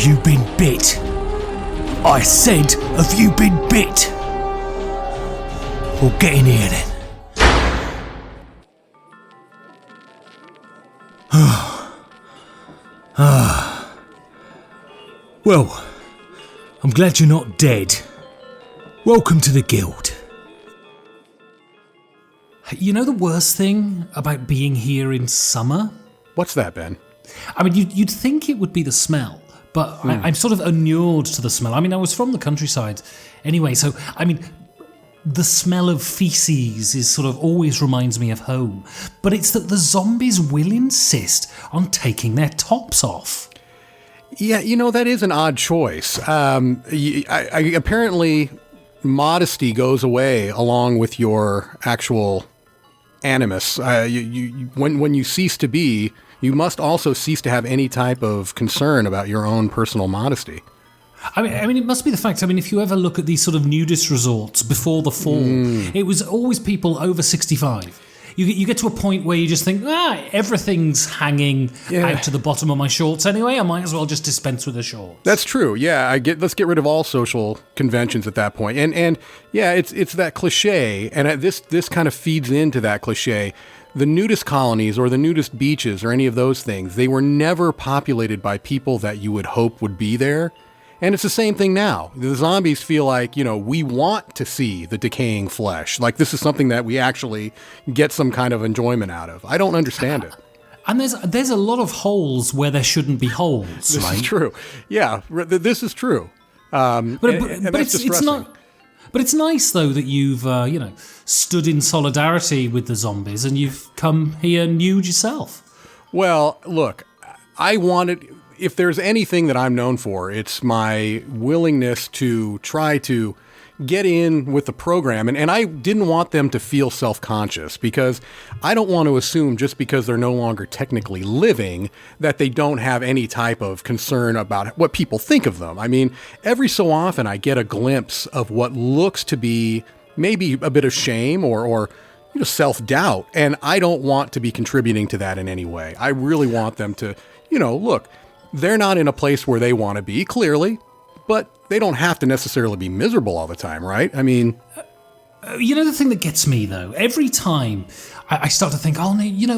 you been bit? I said, have you been bit? Well, get in here then. Well, I'm glad you're not dead. Welcome to the guild. You know the worst thing about being here in summer? What's that, Ben? I mean, you'd think it would be the smell, but I'm sort of inured to the smell. I mean, I was from the countryside anyway, so, I mean, the smell of feces is sort of always reminds me of home. But it's that the zombies will insist on taking their tops off. Yeah, that is an odd choice. Apparently, modesty goes away along with your actual animus. When you cease to be, you must also cease to have any type of concern about your own personal modesty. I mean, it must be the fact. I mean, if you ever look at these sort of nudist resorts before the fall, it was always people over 65. You get to a point where you just think, everything's hanging out to the bottom of my shorts anyway. I might as well just dispense with the shorts. That's true. Yeah, let's get rid of all social conventions at that point. And yeah, it's that cliche, and this kind of feeds into that cliche. The nudist colonies or the nudist beaches or any of those things, they were never populated by people that you would hope would be there. And it's the same thing now. The zombies feel like, we want to see the decaying flesh. Like this is something that we actually get some kind of enjoyment out of. I don't understand it. And there's a lot of holes where there shouldn't be holes. This is true. Yeah, this is true. But it's not. But it's nice though that you've stood in solidarity with the zombies and you've come here nude yourself. Well, look, I wanted. If there's anything that I'm known for, it's my willingness to try to get in with the program. And I didn't want them to feel self-conscious because I don't want to assume just because they're no longer technically living that they don't have any type of concern about what people think of them. I mean, every so often I get a glimpse of what looks to be maybe a bit of shame or self-doubt. And I don't want to be contributing to that in any way. I really want them to, look, they're not in a place where they want to be, clearly, but they don't have to necessarily be miserable all the time, right? I mean... the thing that gets me, though, every time I start to think,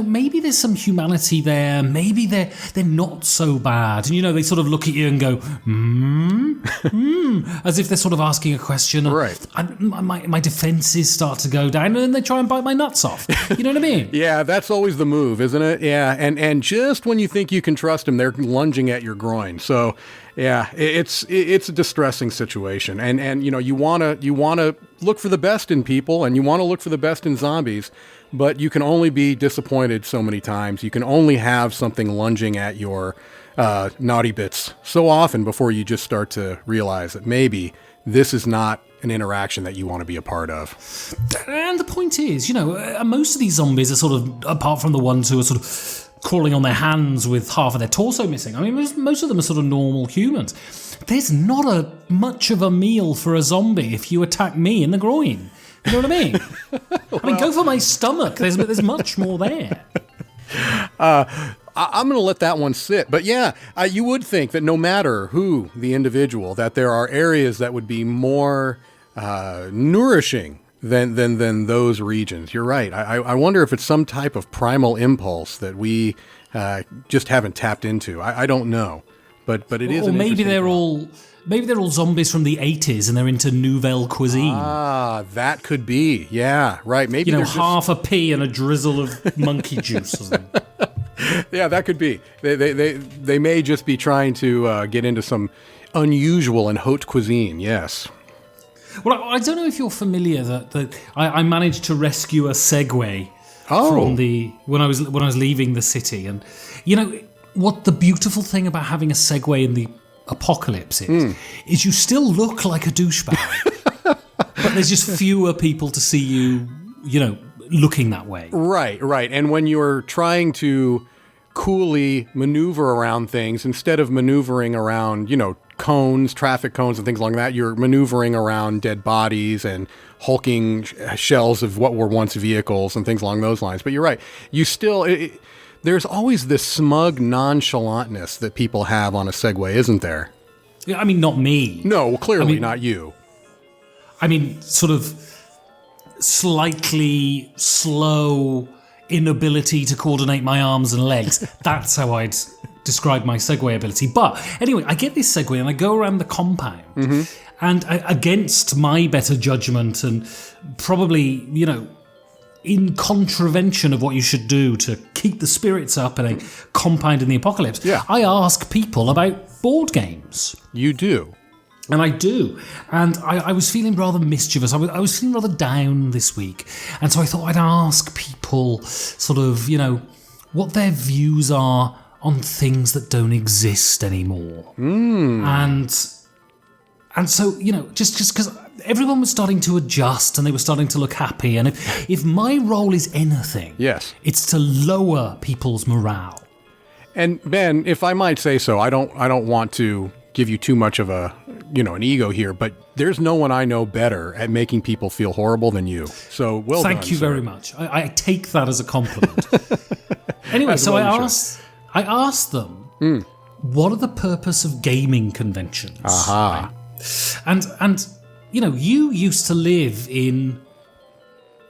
maybe there's some humanity there, maybe they're not so bad. And, they sort of look at you and go, as if they're sort of asking a question. Right. And my defenses start to go down, and then they try and bite my nuts off. You know what I mean? Yeah, that's always the move, isn't it? Yeah, and just when you think you can trust them, they're lunging at your groin. So, yeah, it's a distressing situation. And you want to look for the best in people, and you want to look for the best in zombies, but you can only be disappointed so many times. You can only have something lunging at your naughty bits so often before you just start to realize that maybe this is not an interaction that you want to be a part of. And the point is, most of these zombies are sort of, apart from the ones who are sort of crawling on their hands with half of their torso missing. I mean, most of them are sort of normal humans. There's not much of a meal for a zombie if you attack me in the groin. You know what I mean? I mean, go for my stomach. There's much more there. I'm going to let that one sit. But yeah, you would think that no matter who the individual, that there are areas that would be more nourishing than those regions. You're right. I wonder if it's some type of primal impulse that we just haven't tapped into. I don't know, but it is. Or maybe they're all zombies from the 80s and they're into nouvelle cuisine. Ah, that could be. Yeah, right. Maybe half a pea and a drizzle of monkey juice or something. Yeah, that could be. They may just be trying to get into some unusual and haute cuisine. Yes. Well, I don't know if you're familiar that I managed to rescue a Segway from when I was leaving the city, and what the beautiful thing about having a Segway in the apocalypse is you still look like a douchebag, but there's just fewer people to see you, looking that way. Right. And when you're trying to coolly maneuver around things, instead of maneuvering around, cones, traffic cones and things like that, you're maneuvering around dead bodies and hulking shells of what were once vehicles and things along those lines. But you're right. You still... there's always this smug nonchalantness that people have on a Segway, isn't there? I mean, not me. No, clearly not you. I mean, sort of slightly slow inability to coordinate my arms and legs. That's how I'd describe my Segway ability. But anyway, I get this Segway and I go around the compound. And against my better judgment and probably, in contravention of what you should do to keep the spirits up in a compound in the apocalypse, I ask people about board games. You do. And I do. And I was feeling rather mischievous. I was feeling rather down this week. And so I thought I'd ask people sort of, what their views are on things that don't exist anymore. And so, just because everyone was starting to adjust and they were starting to look happy. And if my role is anything, it's to lower people's morale. And Ben, if I might say so, I don't want to give you too much of an ego here, but there's no one I know better at making people feel horrible than you. So well done. Thank you very much. I take that as a compliment. Anyway, so I asked them, what are the purpose of gaming conventions? Aha. Right? And you used to live in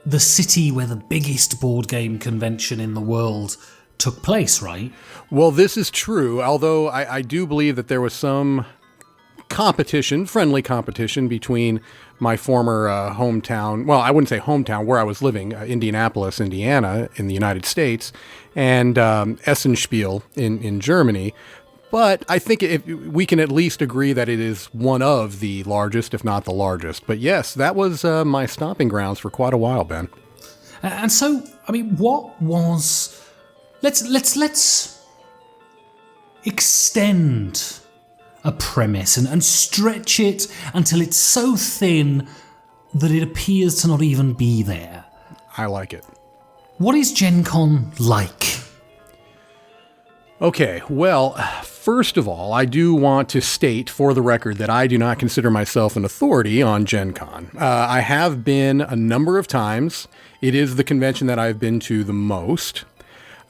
the city where the biggest board game convention in the world took place, right? Well, this is true, although I do believe that there was some friendly competition between my former hometown, well, I wouldn't say hometown, where I was living, Indianapolis, Indiana, in the United States, and Essenspiel in Germany. But I think we can at least agree that it is one of the largest, if not the largest. But yes, that was my stomping grounds for quite a while, Ben. And so, I mean, what was... Let's extend a premise and stretch it until it's so thin that it appears to not even be there. I like it. What is Gen Con like? Okay, well, first of all, I do want to state for the record that I do not consider myself an authority on Gen Con. I have been a number of times. It is the convention that I've been to the most.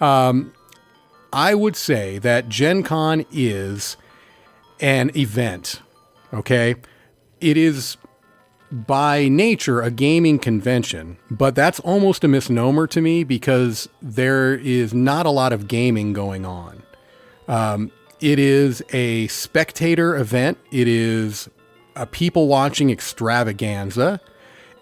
I would say that Gen Con is an event, okay? It is by nature a gaming convention, but that's almost a misnomer to me because there is not a lot of gaming going on. It is a spectator event. It is a people watching extravaganza.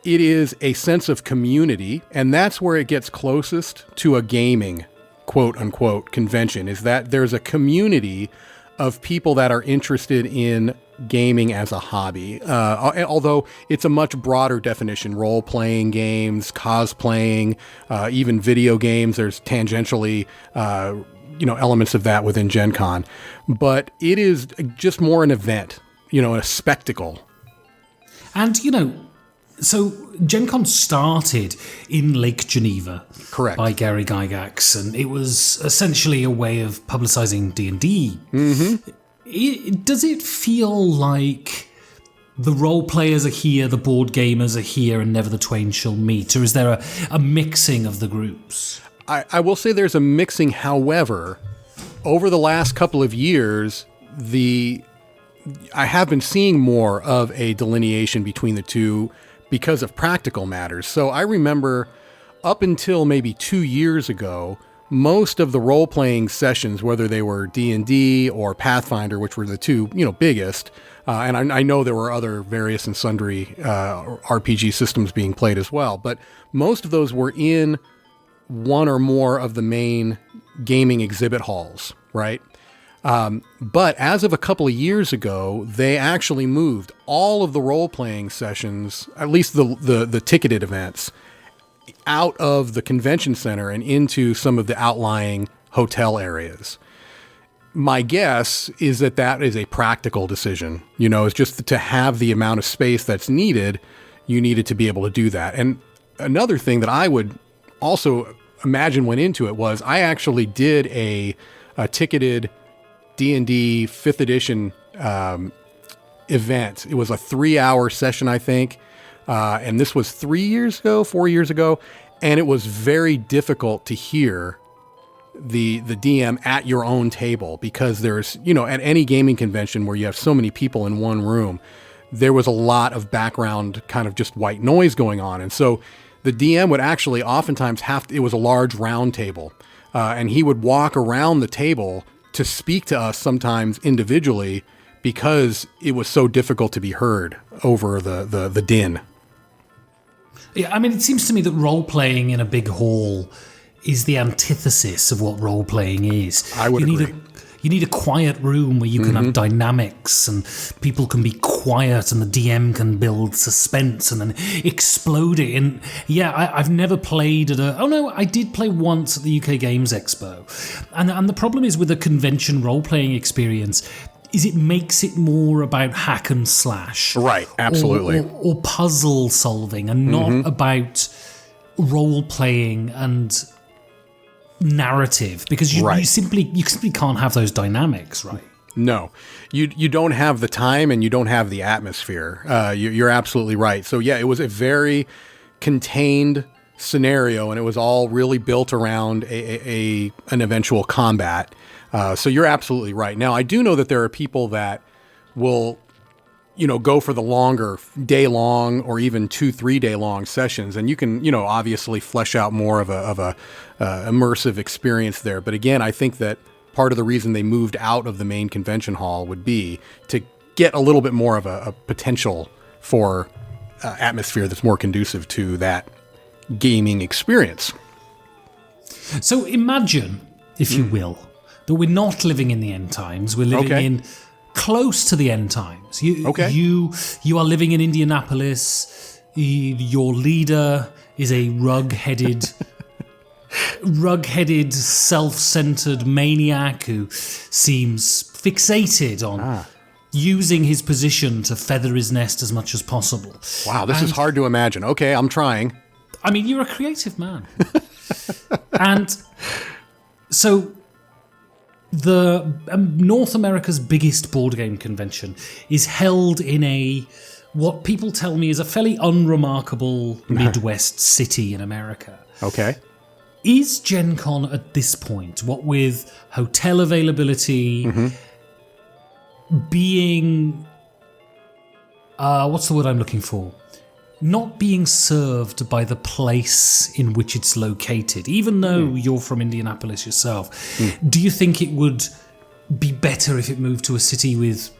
It is a sense of community, and that's where it gets closest to a gaming quote unquote convention, is that there's a community of people that are interested in gaming as a hobby. Although it's a much broader definition, role-playing games, cosplaying, even video games. There's tangentially, elements of that within Gen Con. But it is just more an event, a spectacle. And, so Gen Con started in Lake Geneva. Correct. By Gary Gygax, and it was essentially a way of publicizing D&D. Does it feel like the role players are here, the board gamers are here, and never the twain shall meet? Or is there a mixing of the groups? I will say there's a mixing. However, over the last couple of years, I have been seeing more of a delineation between the two because of practical matters. So I remember up until maybe 2 years ago, most of the role-playing sessions, whether they were D&D or Pathfinder, which were the two, biggest, and I know there were other various and sundry RPG systems being played as well, but most of those were in one or more of the main gaming exhibit halls, right? But as of a couple of years ago, they actually moved all of the role-playing sessions, at least the ticketed events, out of the convention center and into some of the outlying hotel areas. My guess is that is a practical decision. It's just to have the amount of space that's needed, you needed to be able to do that. And another thing that I would also imagine went into it was I actually did a ticketed D&D 5th edition event. It was a 3-hour session, I think. And this was 4 years ago. And it was very difficult to hear the DM at your own table, because there's, at any gaming convention where you have so many people in one room, there was a lot of background kind of just white noise going on. And so the DM would actually oftentimes it was a large round table, and he would walk around the table to speak to us sometimes individually because it was so difficult to be heard over the din. Yeah, I mean, it seems to me that role-playing in a big hall is the antithesis of what role-playing is. I would agree. You need a quiet room where you can have dynamics and people can be quiet and the DM can build suspense and then explode it. And yeah, I've never played at I did play once at the UK Games Expo. And the problem is with a convention role-playing experience is it makes it more about hack and slash. Right, absolutely. Or puzzle solving and not about role-playing and narrative, because you simply can't have those dynamics, right? No, you don't have the time and you don't have the atmosphere. You're absolutely right. So yeah, it was a very contained scenario, and it was all really built around an eventual combat. So you're absolutely right. Now, I do know that there are people that will, go for the longer day-long or even 2-3 day-long sessions, and you can, obviously flesh out more of a immersive experience there. But again, I think that part of the reason they moved out of the main convention hall would be to get a little bit more of a potential for atmosphere that's more conducive to that gaming experience. So imagine, if you will, that we're not living in the end times. We're living in close to the end times. You are living in Indianapolis. Your leader is a rug-headed, self-centered maniac who seems fixated on using his position to feather his nest as much as possible. Wow, this is hard to imagine. Okay, I'm trying. I mean, you're a creative man. And so the North America's biggest board game convention is held in what people tell me is a fairly unremarkable Midwest city in America. Okay. Is Gen Con at this point, what with hotel availability, being, what's the word I'm looking for? Not being served by the place in which it's located, even though you're from Indianapolis yourself, do you think it would be better if it moved to a city with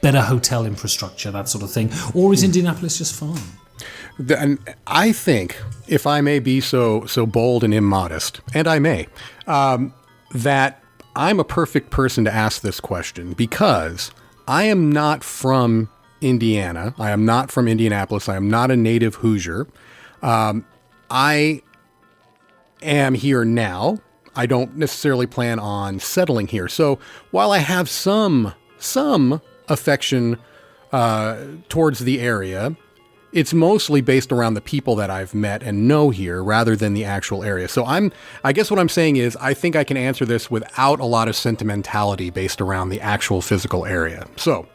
better hotel infrastructure, that sort of thing? Or is Indianapolis just fine? And I think, if I may be so bold and immodest, and I may, that I'm a perfect person to ask this question, because I am not from Indiana. I am not from Indianapolis. I am not a native Hoosier. I am here now. I don't necessarily plan on settling here. So while I have some affection towards the area, it's mostly based around the people that I've met and know here rather than the actual area. So I guess what I'm saying is I think I can answer this without a lot of sentimentality based around the actual physical area. So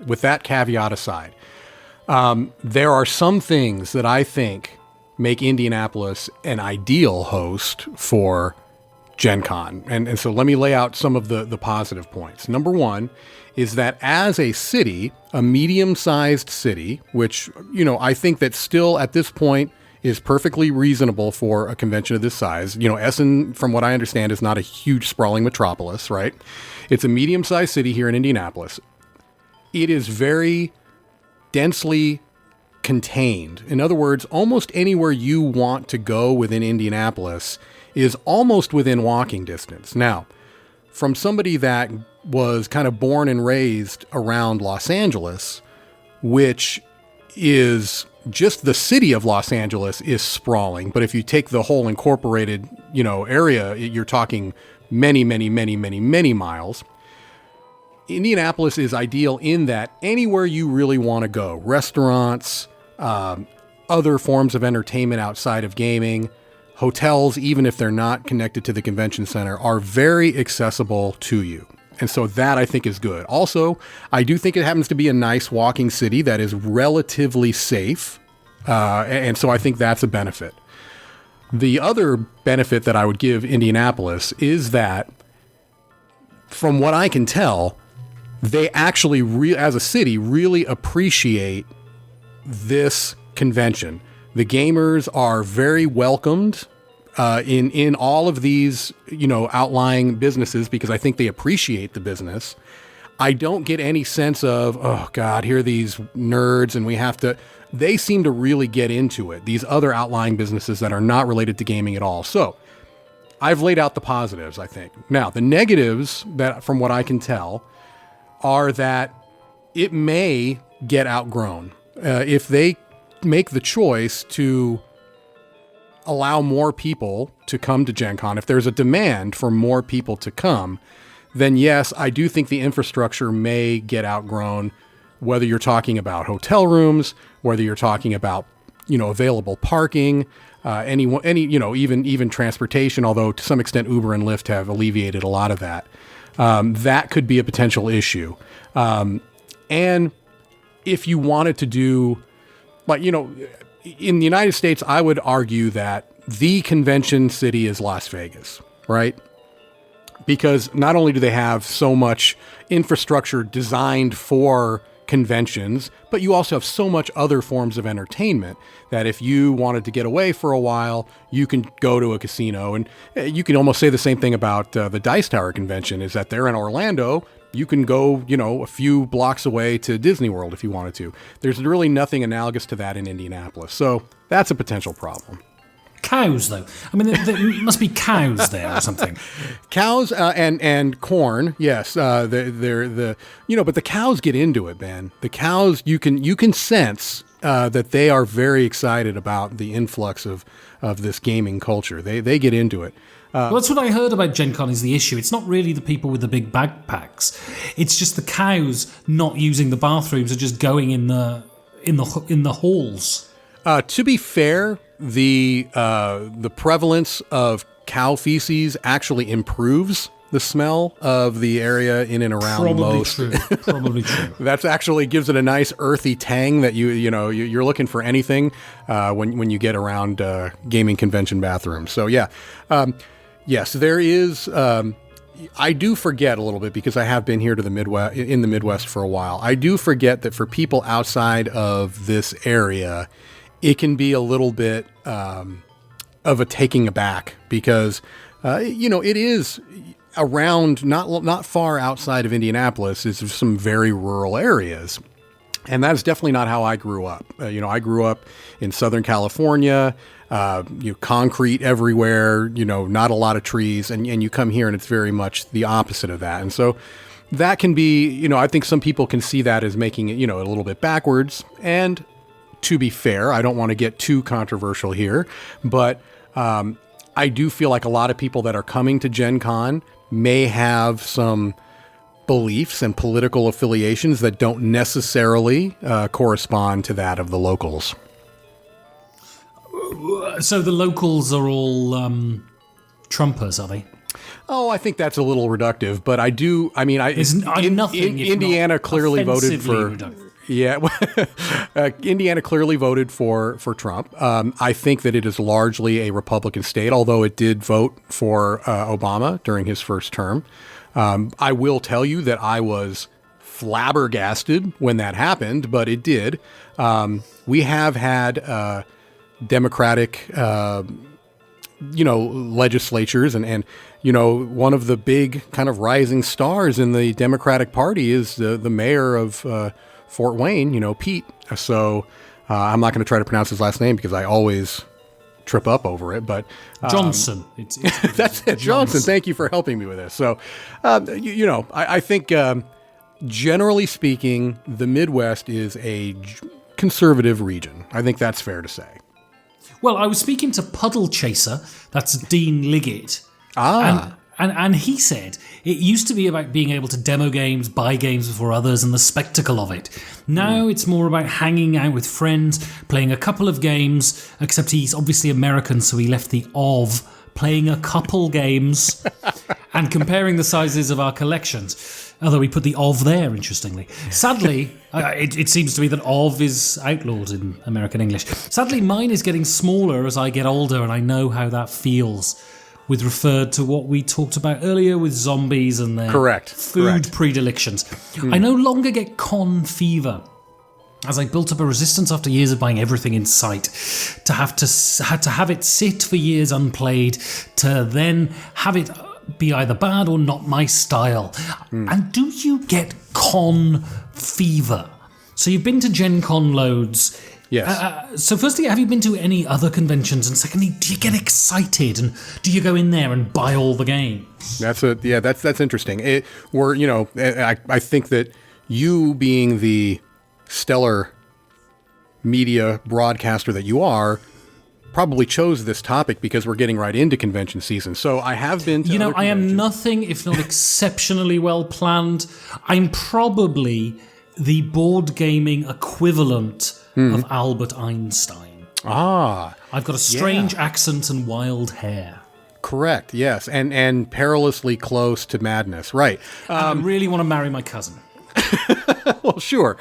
with that caveat aside, there are some things that I think make Indianapolis an ideal host for Gen Con. And so let me lay out some of the positive points. Number one is that as a city, a medium-sized city, which, I think that still at this point is perfectly reasonable for a convention of this size. Essen, from what I understand, is not a huge sprawling metropolis, right? It's a medium-sized city here in Indianapolis. It is very densely contained. In other words, almost anywhere you want to go within Indianapolis is almost within walking distance. Now, from somebody that was kind of born and raised around Los Angeles, which is just the city of Los Angeles is sprawling. But if you take the whole incorporated, area, you're talking many, many, many, many, many miles. Indianapolis is ideal in that anywhere you really want to go, restaurants, other forms of entertainment outside of gaming, hotels, even if they're not connected to the convention center, are very accessible to you. And so that I think is good. Also, I do think it happens to be a nice walking city that is relatively safe. And so I think that's a benefit. The other benefit that I would give Indianapolis is that, from what I can tell, they actually, as a city, really appreciate this convention. The gamers are very welcomed in all of these, outlying businesses, because I think they appreciate the business. I don't get any sense of, oh God, here are these nerds and we have to. They seem to really get into it, these other outlying businesses that are not related to gaming at all. So I've laid out the positives, I think. Now, the negatives, that from what I can tell, are that it may get outgrown. If they make the choice to allow more people to come to Gen Con, if there's a demand for more people to come, then yes, I do think the infrastructure may get outgrown, whether you're talking about hotel rooms, whether you're talking about, available parking, even transportation, although to some extent Uber and Lyft have alleviated a lot of that. That could be a potential issue. And if you wanted to do, in the United States, I would argue that the convention city is Las Vegas, right? Because not only do they have so much infrastructure designed for conventions, but you also have so much other forms of entertainment that if you wanted to get away for a while, you can go to a casino. And you can almost say the same thing about the Dice Tower convention, is that they're in Orlando. You can go, a few blocks away to Disney World if you wanted to. There's really nothing analogous to that in Indianapolis. So that's a potential problem. Cows, though. I mean, there must be cows there or something. Cows and corn, yes. But the cows get into it, man. The cows, you can sense that they are very excited about the influx of this gaming culture. They get into it. Well, that's what I heard about Gen Con is the issue. It's not really the people with the big backpacks. It's just the cows not using the bathrooms, are just going in the halls. To be fair, the prevalence of cow feces actually improves the smell of the area in and around most. Probably true. That's actually gives it a nice earthy tang that you're looking for anything when you get around gaming convention bathrooms. So yeah, yes, there is. I do forget a little bit because I have been here to the Midwest for a while. I do forget that for people outside of this area, it can be a little bit of a taking aback because, it is around, not far outside of Indianapolis, is some very rural areas. And that is definitely not how I grew up. I grew up in Southern California, concrete everywhere, not a lot of trees. And you come here and it's very much the opposite of that. And so that can be, I think some people can see that as making it, a little bit backwards. And to be fair, I don't want to get too controversial here, but I do feel like a lot of people that are coming to Gen Con may have some beliefs and political affiliations that don't necessarily correspond to that of the locals. So the locals are all Trumpers, are they? Oh, I think that's a little reductive, but I do. I mean, Indiana clearly voted for. Reductive. Yeah, Indiana clearly voted for Trump. I think that it is largely a Republican state, although it did vote for Obama during his first term. I will tell you that I was flabbergasted when that happened, but it did. We have had Democratic, legislatures, and one of the big kind of rising stars in the Democratic Party is the mayor of Fort Wayne, Pete. So I'm not going to try to pronounce his last name because I always trip up over it. But Johnson. It's that's it, Johnson. Thank you for helping me with this. So, I think generally speaking, the Midwest is a conservative region. I think that's fair to say. Well, I was speaking to Puddle Chaser. That's Dean Liggett. And he said it used to be about being able to demo games, buy games before others, and the spectacle of it. Now it's more about hanging out with friends, playing a couple of games, except he's obviously American, so he left the of, playing a couple games, and comparing the sizes of our collections. Although we put the of there, interestingly. Sadly, it seems to me that of is outlawed in American English. Sadly, mine is getting smaller as I get older, and I know how that feels with referred to what we talked about earlier with zombies and their food predilections. I no longer get con fever, as I built up a resistance after years of buying everything in sight, to have it sit for years unplayed, to then have it be either bad or not my style. And do you get con fever? So you've been to Gen Con loads. Yes. So firstly, have you been to any other conventions? And secondly, do you get excited? And do you go in there and buy all the games? That's interesting. I think that you being the stellar media broadcaster that you are, probably chose this topic because we're getting right into convention season. So I have been to other I am nothing if not exceptionally well planned. I'm probably the board gaming equivalent of Albert Einstein. I've got a strange accent and wild hair. Correct, yes. And perilously close to madness. Right. I really want to marry my cousin. Well, sure.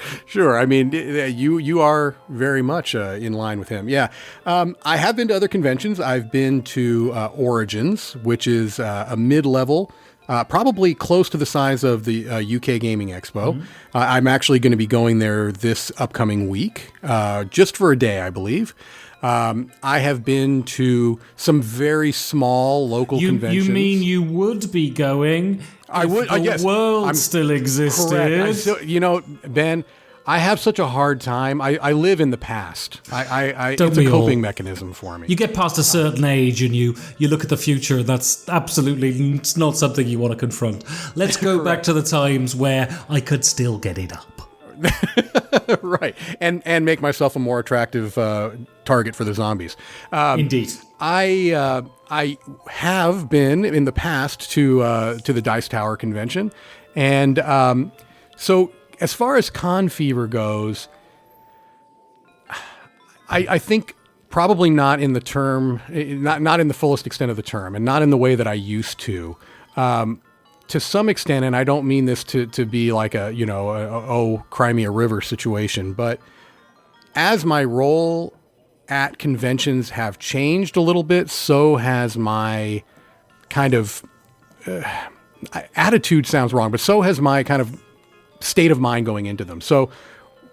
I mean, you are very much in line with him. Yeah. I have been to other conventions. I've been to Origins, which is a mid-level, probably close to the size of the UK Gaming Expo. I'm actually going to be going there this upcoming week, just for a day, I believe. I have been to some very small local conventions. You mean you would be going? I would. The world still existed. Correct. Ben, I have such a hard time. I live in the past. It's a coping mechanism for me. You get past a certain age and you look at the future. That's absolutely it's not something you want to confront. Let's go back to the times where I could still get it up. Right. And make myself a more attractive target for the zombies. Indeed. I have been in the past to the Dice Tower convention. And so as far as con fever goes, I think probably not in the term, not in the fullest extent of the term, and not in the way that I used to. To some extent, and I don't mean this to be like a cry me a river situation, but as my role at conventions have changed a little bit, so has my kind of attitude sounds wrong, but so has my kind of state of mind going into them. So,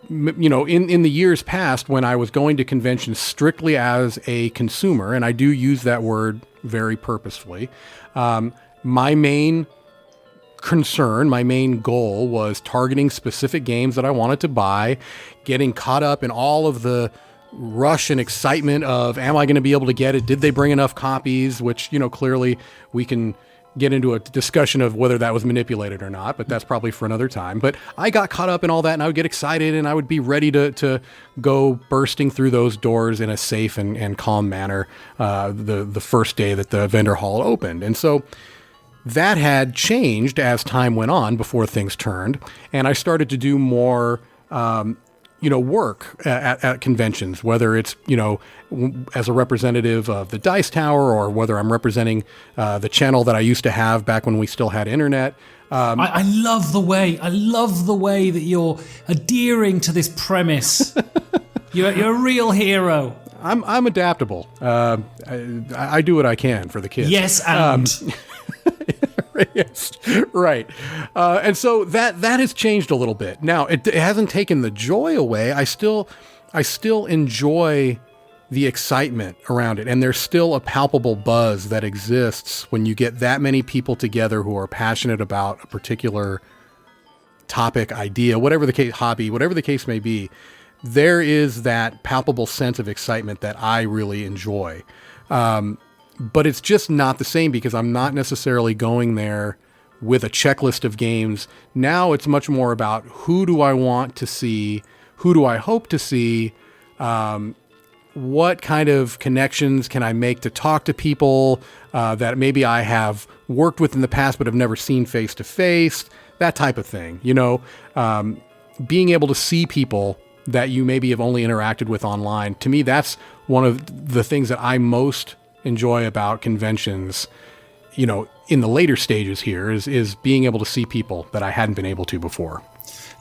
in the years past, when I was going to conventions strictly as a consumer, and I do use that word very purposefully, my main concern, my main goal was targeting specific games that I wanted to buy, getting caught up in all of the rush and excitement of, am I going to be able to get it? Did they bring enough copies? Which, clearly we can get into a discussion of whether that was manipulated or not, but that's probably for another time. But I got caught up in all that, and I would get excited, and I would be ready to go bursting through those doors in a safe and calm manner the first day that the vendor hall opened. And so that had changed as time went on before things turned, and I started to do more work at conventions, whether it's, as a representative of the Dice Tower, or whether I'm representing the channel that I used to have back when we still had internet. I love the way that you're adhering to this premise. You're a real hero. I'm adaptable. I do what I can for the kids. Yes, and... Yes, right. And so that has changed a little bit. Now, it hasn't taken the joy away. I still enjoy the excitement around it, and there's still a palpable buzz that exists when you get that many people together who are passionate about a particular topic, idea, whatever the case, hobby, whatever the case may be. There is that palpable sense of excitement that I really enjoy. But it's just not the same because I'm not necessarily going there with a checklist of games. Now it's much more about who do I want to see? Who do I hope to see? What kind of connections can I make to talk to people that maybe I have worked with in the past but have never seen face to face? That type of thing. Being able to see people that you maybe have only interacted with online. To me, that's one of the things that I most enjoy about conventions in the later stages here is being able to see people that I hadn't been able to before.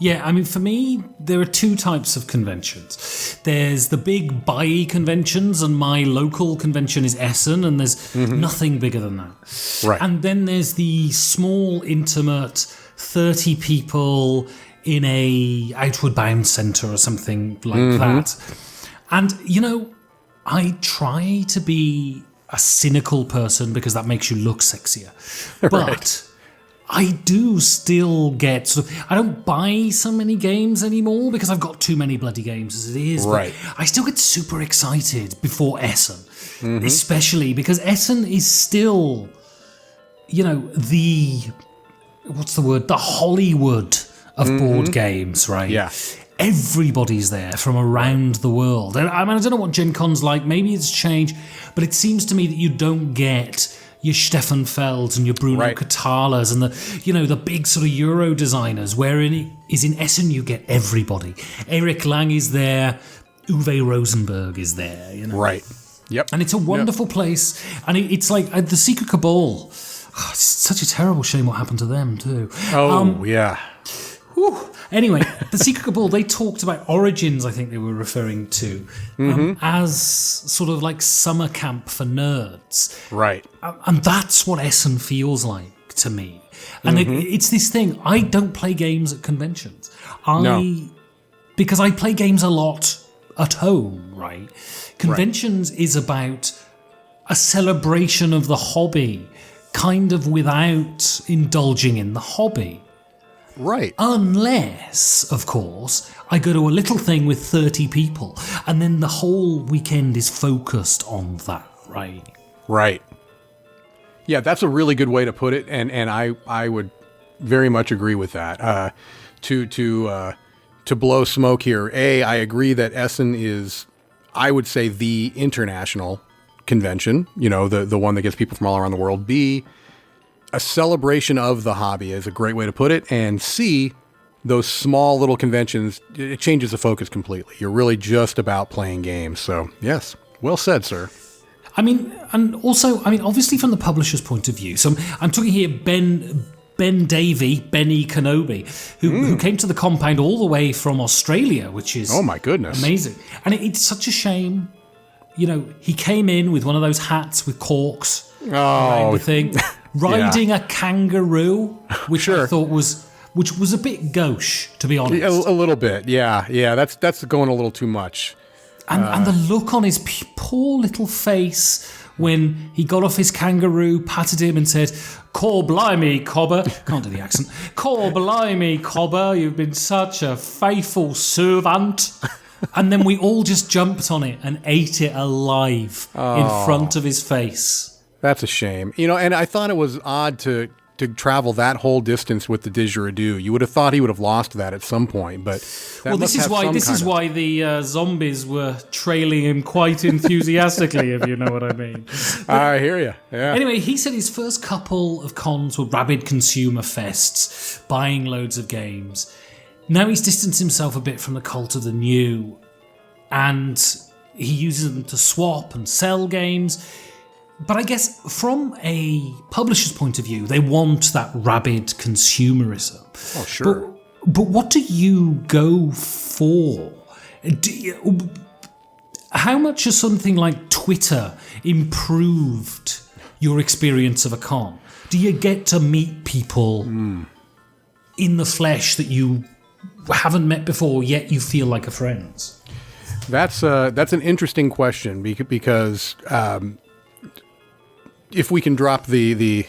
Yeah, I mean, for me, there are two types of conventions. There's the big buy conventions, and my local convention is Essen, and there's nothing bigger than that. Right. And then there's the small, intimate, 30 people in a Outward Bound centre or something like that. And, I try to be a cynical person because that makes you look sexier. But I do still get I don't buy so many games anymore because I've got too many bloody games as it is. Right. But I still get super excited before Essen, especially because Essen is still, the Hollywood of board games, right? Yeah. Everybody's there from around the world. And I don't know what Gen Con's like. Maybe it's changed, but it seems to me that you don't get your Stefan Felds and your Bruno Catala's and the big sort of Euro designers, wherein in Essen you get everybody. Eric Lang is there, Uwe Rosenberg is there, Right. Yep. And it's a wonderful place. And it's like the Secret Cabal. Oh, it's such a terrible shame what happened to them too. Yeah. Whew. Anyway, the Secret Cabal, they talked about Origins, I think they were referring to, as sort of like summer camp for nerds. Right. And that's what Essen feels like to me. And it's this thing, I don't play games at conventions. Because I play games a lot at home, right? Conventions is about a celebration of the hobby, kind of without indulging in the hobby. Right. Unless, of course, I go to a little thing with 30 people and then the whole weekend is focused on that, right? Right. Yeah, that's a really good way to put it, and I would very much agree with that. To blow smoke here, I agree that Essen is, I would say, the international convention, the one that gets people from all around the world. B, a celebration of the hobby is a great way to put it. And C, those small little conventions, it changes the focus completely. You're really just about playing games. So, yes, well said, sir. I mean, and also, obviously from the publisher's point of view. So I'm talking here Ben Davey, Benny Kenobi, who came to the compound all the way from Australia, which is my goodness, amazing. And it's such a shame. He came in with one of those hats with corks around the thing, riding a kangaroo, which I thought was a bit gauche, to be honest. A little bit, yeah. That's going a little too much. And the look on his poor little face when he got off his kangaroo, patted him and said, "Cor blimey, Cobber." Can't do the accent. "Cor blimey, Cobber, you've been such a faithful servant." And then we all just jumped on it and ate it alive in front of his face. That's a shame. And I thought it was odd to travel that whole distance with the didgeridoo. You would have thought he would have lost that at some point, but this is why the zombies were trailing him quite enthusiastically, if you know what I mean. I hear you. Yeah. Anyway, he said his first couple of cons were rabid consumer fests, buying loads of games. Now he's distanced himself a bit from the cult of the new, and he uses them to swap and sell games. But I guess from a publisher's point of view, they want that rabid consumerism. Oh, sure. But what do you go for? How much has something like Twitter improved your experience of a con? Do you get to meet people in the flesh that you haven't met before, yet you feel like a friend? That's an interesting question because if we can drop the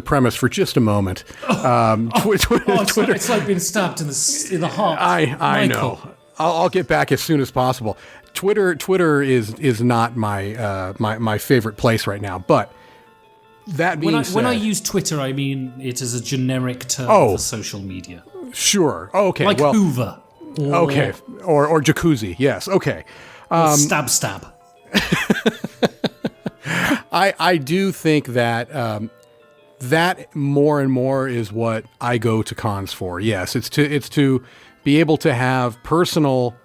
premise for just a moment, Twitter. It's like being stabbed in the heart. I know. I'll get back as soon as possible. Twitter is not my favorite place right now, but. That being said, when I use Twitter, I mean it as a generic term for social media. Sure. Okay. Like Hoover. Or jacuzzi. Yes. Okay. Stab. I do think that that more and more is what I go to cons for. Yes, it's to be able to have personal,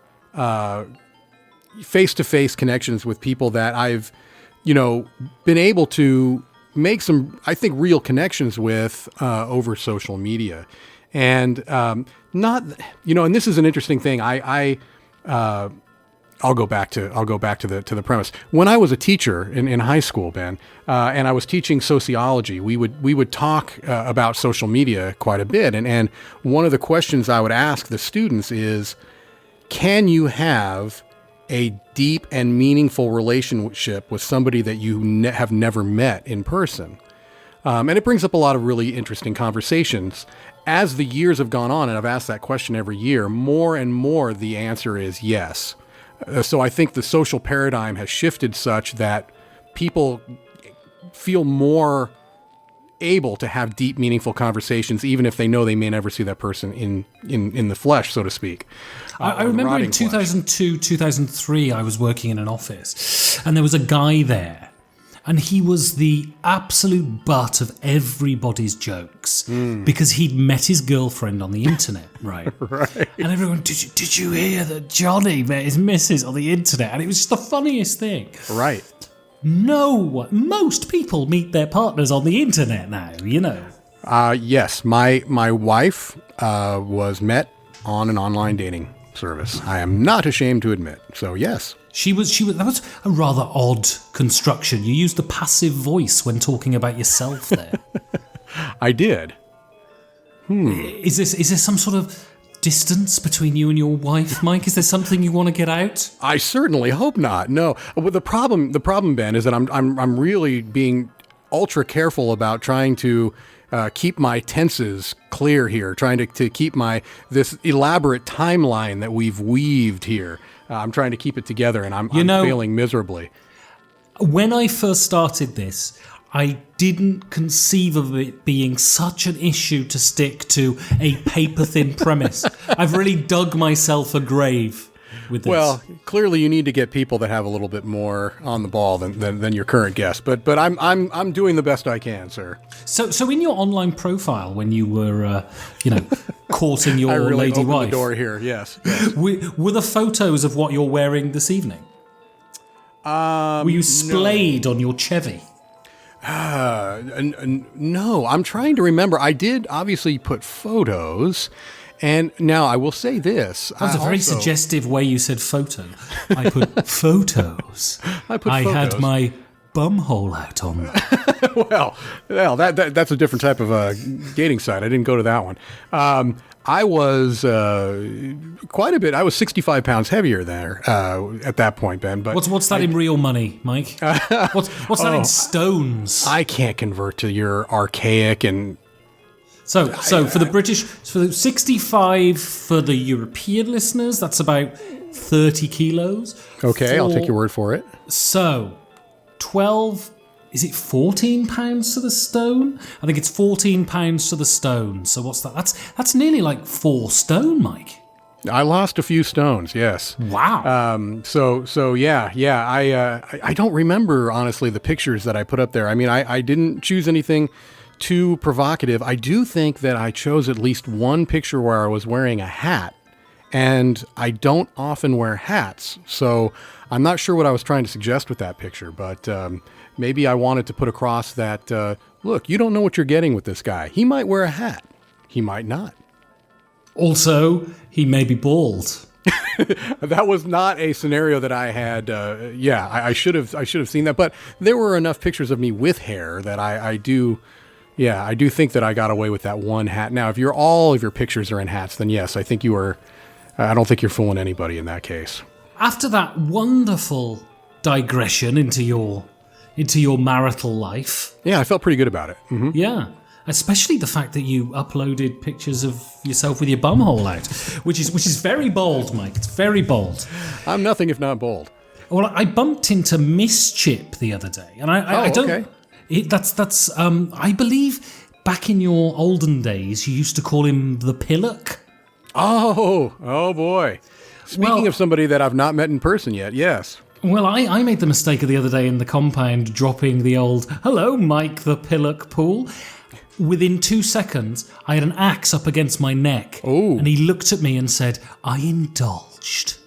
face-to-face connections with people that I've, been able to make some, I think, real connections with over social media. And not, and this is an interesting thing. I'll go back to the premise. When I was a teacher in high school, Ben, and I was teaching sociology, we would talk about social media quite a bit. And one of the questions I would ask the students is, can you have a deep and meaningful relationship with somebody that you have never met in person? And it brings up a lot of really interesting conversations. As the years have gone on, and I've asked that question every year, more and more the answer is yes. So I think the social paradigm has shifted such that people feel more able to have deep, meaningful conversations, even if they know they may never see that person in the flesh, so to speak. I remember in 2002, 2003, I was working in an office, and there was a guy there, and he was the absolute butt of everybody's jokes because he'd met his girlfriend on the internet, right? Right. And everyone, did you hear that Johnny met his missus on the internet? And it was just the funniest thing. Right. Most people meet their partners on the internet now, Yes, my wife was met on an online dating service. I am not ashamed to admit. So yes. She was. That was a rather odd construction. You used a passive voice when talking about yourself there. I did. Is there some sort of distance between you and your wife, Mike? Is there something you want to get out? I certainly hope not. No. Well, the problem, Ben, is that I'm really being ultra careful about trying to keep my tenses clear here, trying to keep this elaborate timeline that we've weaved here. I'm trying to keep it together, and I'm failing miserably. When I first started this, I didn't conceive of it being such an issue to stick to a paper-thin premise. I've really dug myself a grave with this. Well, clearly you need to get people that have a little bit more on the ball than your current guest. But I'm doing the best I can, sir. So in your online profile, when you were courting your I really lady opened wife, the door here. Yes. Were the photos of what you're wearing this evening? Were you splayed on your Chevy? No, I'm trying to remember. I did obviously put photos, and now I will say this. That was a very suggestive way you said photo. I put photos. I had my bum hole out on them. well, that's a different type of dating site. I didn't go to that one. I was quite a bit. I was 65 pounds heavier there at that point, Ben. But what's that in real money, Mike? What's that in stones? I can't convert to your archaic and. So for the British, for the 65 for the European listeners, that's about 30 kilos. Okay, I'll take your word for it. So 12. Is it 14 pounds to the stone? I think it's 14 pounds to the stone. So what's that? That's nearly like 4 stone, Mike. I lost a few stones, yes. Wow. So yeah. I don't remember, honestly, the pictures that I put up there. I mean, I didn't choose anything too provocative. I do think that I chose at least one picture where I was wearing a hat. And I don't often wear hats. So I'm not sure what I was trying to suggest with that picture, but maybe I wanted to put across that, look, you don't know what you're getting with this guy. He might wear a hat. He might not. Also, he may be bald. That was not a scenario that I had. I should have seen that. But there were enough pictures of me with hair that I do think that I got away with that one hat. Now, if all of your pictures are in hats, then yes, I think you were. I don't think you're fooling anybody in that case. After that wonderful digression into your marital life. Yeah, I felt pretty good about it. Mm-hmm. Yeah. Especially the fact that you uploaded pictures of yourself with your bumhole out, which is very bold, Mike. It's very bold. I'm nothing if not bold. Well, I bumped into Miss Chip the other day, and I don't. Okay. That's I believe back in your olden days, you used to call him the Pillock. Oh boy. Speaking of somebody that I've not met in person yet, yes. Well, I made the mistake of the other day in the compound dropping the old, hello, Mike the Pillock Pool. Within 2 seconds, I had an axe up against my neck. Oh. And he looked at me and said, I indulged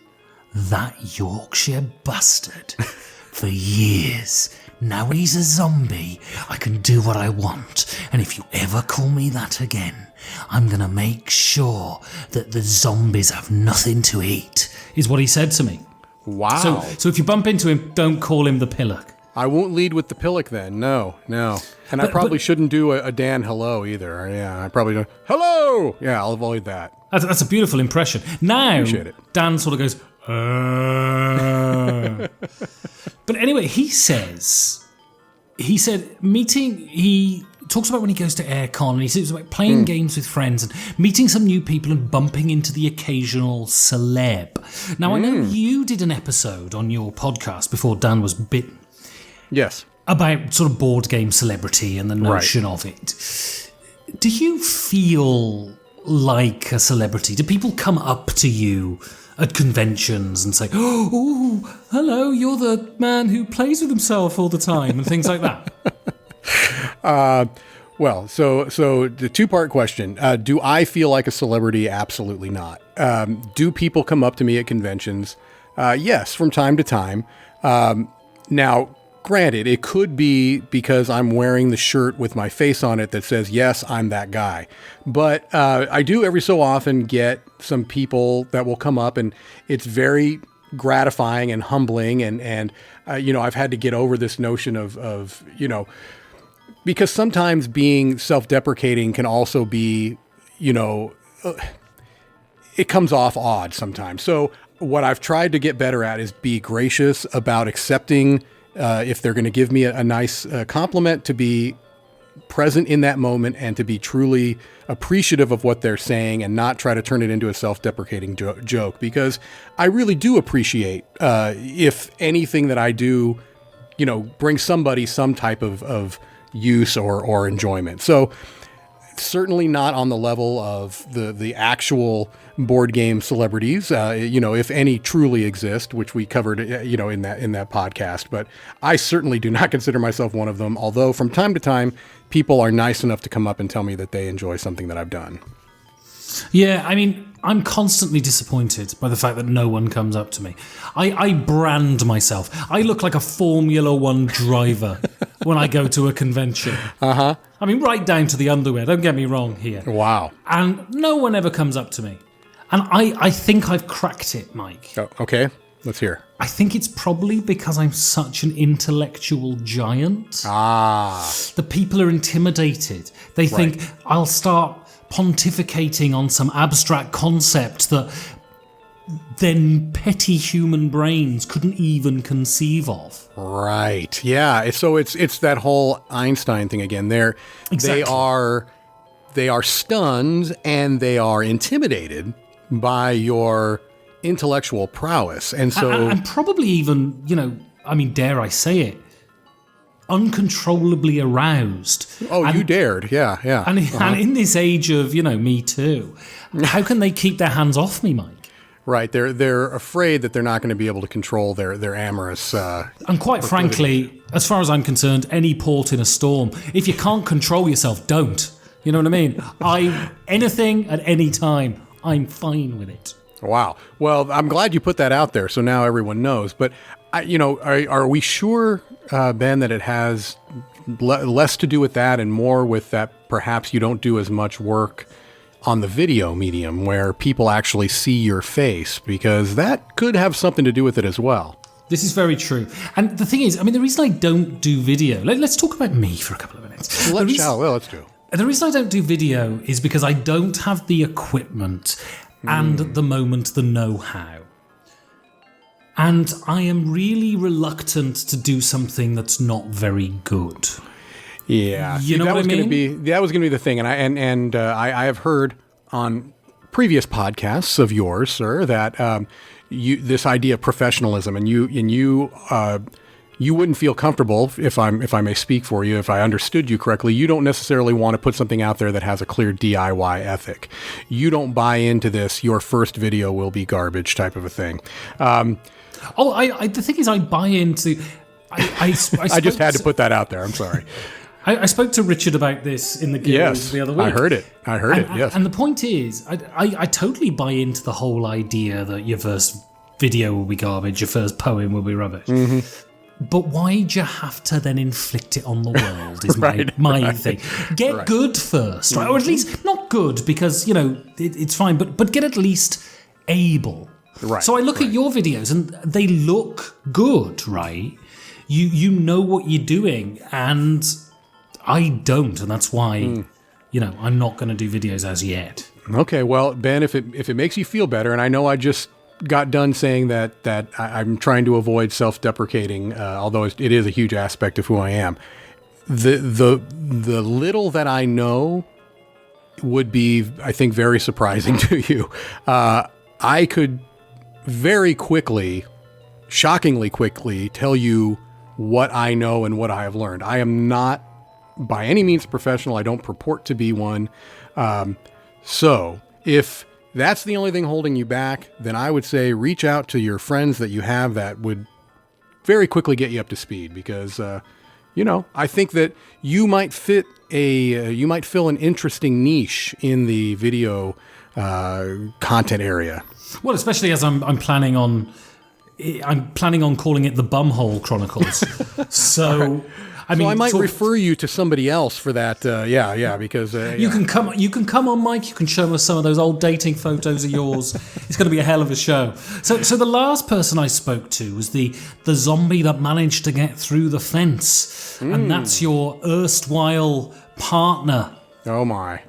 that Yorkshire bastard for years. Now he's a zombie. I can do what I want. And if you ever call me that again, I'm going to make sure that the zombies have nothing to eat, is what he said to me. Wow. So if you bump into him, don't call him the Pillock. I won't lead with the Pillock then. No. And I probably shouldn't do a Dan hello either. Yeah, I probably don't. Hello! Yeah, I'll avoid that. That's a beautiful impression. Now, Dan sort of goes, But anyway, he talks about when he goes to AirCon, and he says about playing games with friends and meeting some new people and bumping into the occasional celeb. Now, I know you did an episode on your podcast before Dan was bitten. Yes. About sort of board game celebrity and the notion of it. Do you feel like a celebrity? Do people come up to you at conventions and say, oh, hello, you're the man who plays with himself all the time, and things like that? Well, so the two-part question. Do I feel like a celebrity? Absolutely not. Do people come up to me at conventions? Yes, from time to time. Now, granted, it could be because I'm wearing the shirt with my face on it that says, yes, I'm that guy. But I do every so often get some people that will come up, and it's very gratifying and humbling. And I've had to get over this notion of because sometimes being self-deprecating can also be, it comes off odd sometimes. So what I've tried to get better at is be gracious about accepting if they're going to give me a nice compliment, to be present in that moment and to be truly appreciative of what they're saying and not try to turn it into a self-deprecating joke, because I really do appreciate if anything that I do, brings somebody some type of use or enjoyment. So certainly not on the level of the actual board game celebrities, if any truly exist, which we covered, in that podcast. But I certainly do not consider myself one of them, although from time to time, people are nice enough to come up and tell me that they enjoy something that I've done. Yeah, I mean, I'm constantly disappointed by the fact that no one comes up to me. I brand myself. I look like a Formula One driver when I go to a convention. Uh-huh. I mean, right down to the underwear, don't get me wrong here. Wow. And no one ever comes up to me. And I think I've cracked it, Mike. Oh, okay, let's hear. I think it's probably because I'm such an intellectual giant. The people are intimidated. They think I'll start pontificating on some abstract concept that then petty human brains couldn't even conceive of. Right. Yeah. So it's that whole Einstein thing again. They are stunned and they are intimidated by your intellectual prowess. And so and probably even, dare I say it, uncontrollably aroused. Oh, you dared. Yeah. And in this age of, Me Too, how can they keep their hands off me, Mike? Right. They're afraid that they're not going to be able to control their amorous... and quite frankly, as far as I'm concerned, any port in a storm, if you can't control yourself, don't. You know what I mean? Anything at any time, I'm fine with it. Wow. Well, I'm glad you put that out there, so now everyone knows. But, are we sure, Ben, that it has less to do with that and more with that perhaps you don't do as much work on the video medium where people actually see your face? Because that could have something to do with it as well. This is very true. And the thing is, the reason I don't do video... Let's talk about me for a couple of minutes. Let's do. The reason I don't do video is because I don't have the equipment and at the moment the know-how. And I am really reluctant to do something that's not very good. Yeah, that was going to be the thing, and I have heard on previous podcasts of yours, sir, that this idea of professionalism, and you wouldn't feel comfortable, if I may speak for you, if I understood you correctly. You don't necessarily want to put something out there that has a clear DIY ethic. You don't buy into this. Your first video will be garbage type of a thing. The thing is, I buy into. I just had to put that out there. I'm sorry. I spoke to Richard about this in the guild the other week. I heard it. Yes. And the point is, I totally buy into the whole idea that your first video will be garbage, your first poem will be rubbish. Mm-hmm. But why'd you have to then inflict it on the world is my thing. Get good first, right? Or at least, not good, because, it's fine, but get at least able. Right. So I look at your videos and they look good, right? You know what you're doing, and I don't, and that's why, I'm not going to do videos as yet. Okay, well, Ben, if it makes you feel better, and I know I just got done saying that I'm trying to avoid self-deprecating, although it is a huge aspect of who I am. The little that I know would be, I think, very surprising to you. I could very quickly, shockingly quickly, tell you what I know and what I have learned. I am not by any means a professional. I don't purport to be one. So if that's the only thing holding you back, then I would say reach out to your friends that you have that would very quickly get you up to speed, because, I think that you might fill an interesting niche in the video content area. Well, especially as I'm planning on calling it the Bumhole Chronicles. So, I might refer you to somebody else for that. Because you can come on, Mike. You can show us some of those old dating photos of yours. It's going to be a hell of a show. So the last person I spoke to was the zombie that managed to get through the fence, and that's your erstwhile partner. Oh my.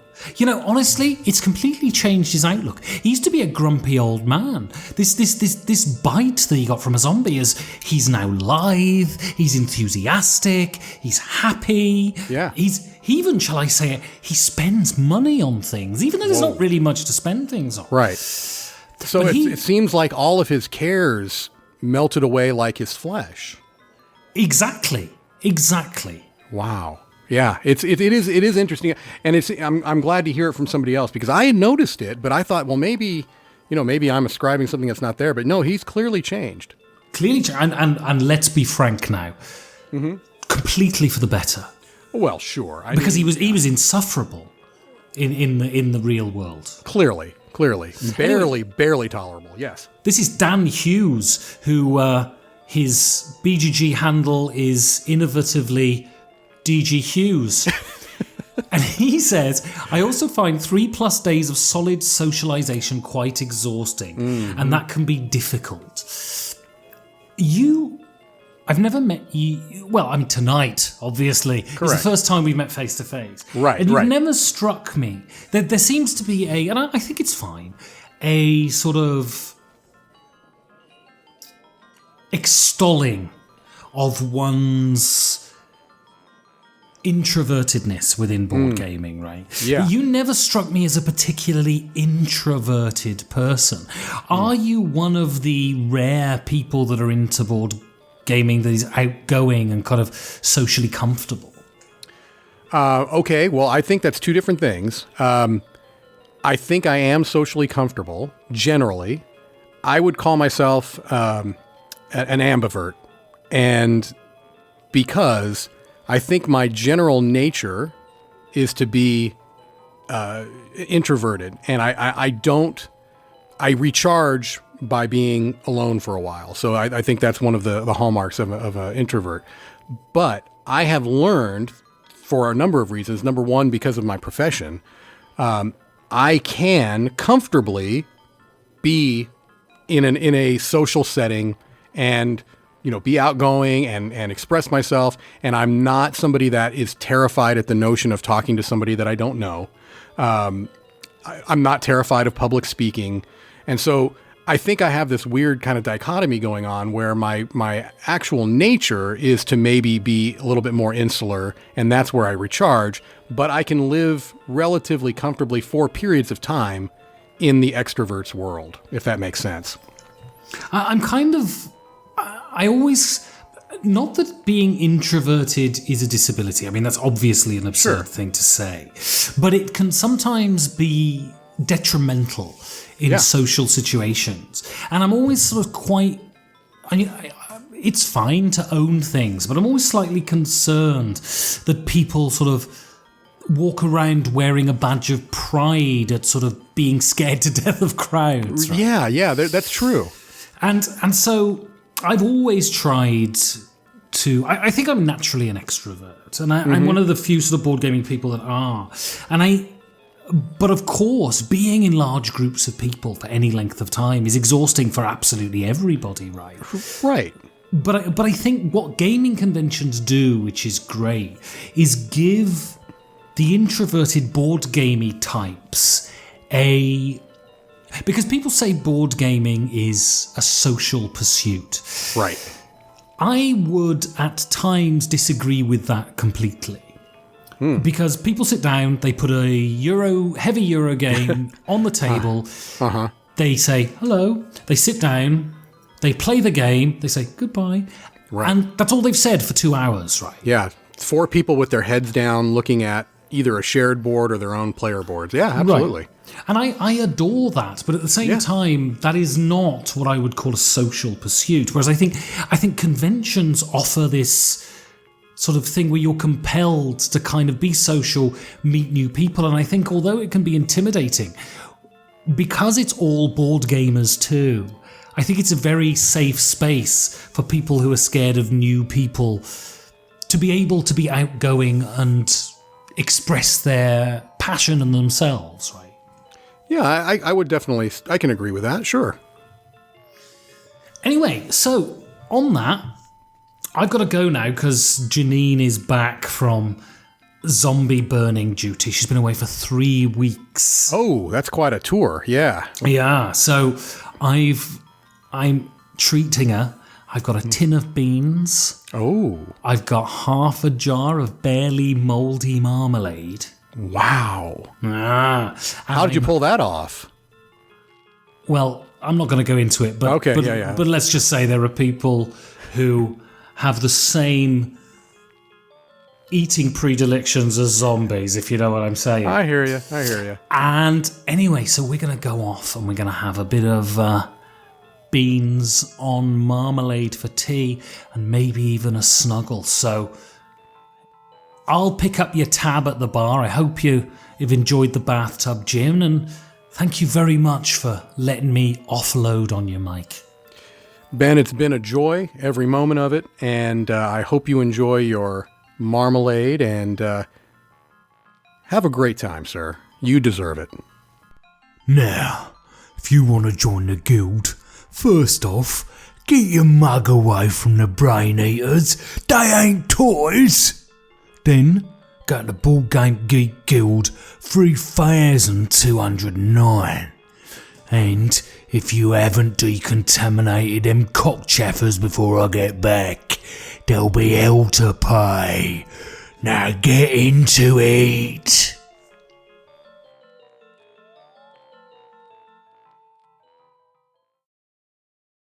Honestly, it's completely changed his outlook. He used to be a grumpy old man. This bite that he got from a zombie is he's now lithe, he's enthusiastic, he's happy. Yeah. He even, shall I say it, he spends money on things, even though there's not really much to spend things on. Right. So it seems like all of his cares melted away like his flesh. Exactly. Wow. Yeah, it is interesting, and I'm glad to hear it from somebody else, because I had noticed it, but I thought, well, maybe I'm ascribing something that's not there. But no, he's clearly changed. And let's be frank now, completely for the better. Well, sure, because he was insufferable in the real world. Clearly, barely tolerable. Yes. This is Dan Hughes, who his BGG handle is innovatively DG Hughes. And he says, I also find 3+ days of solid socialization quite exhausting, and that can be difficult. I've never met you. Well, I mean, tonight, obviously. Correct. It's the first time we've met face to face. Right. And you've never struck me. There seems to be and I think it's fine, a sort of extolling of one's introvertedness within board gaming, right? Yeah. But you never struck me as a particularly introverted person. Are you one of the rare people that are into board gaming that is outgoing and kind of socially comfortable? Okay, well, I think that's two different things. I think I am socially comfortable, generally. I would call myself an ambivert, and because I think my general nature is to be introverted, and I recharge by being alone for a while. So I think that's one of the hallmarks of an introvert. But I have learned, for a number of reasons. Number one, because of my profession, I can comfortably be in a social setting and be outgoing and express myself. And I'm not somebody that is terrified at the notion of talking to somebody that I don't know. I'm not terrified of public speaking. And so I think I have this weird kind of dichotomy going on where my actual nature is to maybe be a little bit more insular, and that's where I recharge, but I can live relatively comfortably for periods of time in the extrovert's world, if that makes sense. I always, not that being introverted is a disability. I mean, that's obviously an absurd thing to say, but it can sometimes be detrimental in social situations. And I'm always sort of it's fine to own things, but I'm always slightly concerned that people sort of walk around wearing a badge of pride at sort of being scared to death of crowds. Right? Yeah, that's true. And so I've always tried to... I think I'm naturally an extrovert, and I'm one of the few sort of board gaming people that are. But of course, being in large groups of people for any length of time is exhausting for absolutely everybody, right? Right. But I think what gaming conventions do, which is great, is give the introverted board gaming types because people say board gaming is a social pursuit. Right. I would at times disagree with that completely. Because people sit down, they put a heavy Euro game on the table, they say hello, they sit down, they play the game, they say goodbye, and that's all they've said for 2 hours, right? Yeah, 4 people with their heads down looking at either a shared board or their own player boards. Yeah, absolutely. Right. And I adore that, but at the same time, that is not what I would call a social pursuit. Whereas I think conventions offer this sort of thing where you're compelled to kind of be social, meet new people. And I think although it can be intimidating, because it's all board gamers too, I think it's a very safe space for people who are scared of new people to be able to be outgoing and express their passion and themselves, right? Yeah, I would definitely, I can agree with that, sure. Anyway, so on that, I've got to go now because Janine is back from zombie burning duty. She's been away for 3 weeks. Oh, that's quite a tour, yeah. Yeah, so I'm treating her. I've got a tin of beans. Oh. I've got half a jar of barely mouldy marmalade. Wow. How did you pull that off? Well, I'm not going to go into it, but but let's just say there are people who have the same eating predilections as zombies, if you know what I'm saying. I hear you. And anyway, so we're going to go off and we're going to have a bit of beans on marmalade for tea and maybe even a snuggle. So I'll pick up your tab at the bar. I hope you've enjoyed the bathtub, Jim, and thank you very much for letting me offload on your mic. Ben, it's been a joy, every moment of it, and I hope you enjoy your marmalade and have a great time, sir. You deserve it. Now, if you want to join the guild, first off, get your mug away from the brain eaters. They ain't toys. Then, go to the Board Game Geek Guild 3209. And if you haven't decontaminated them cockchaffers before I get back, there'll be hell to pay. Now get into it.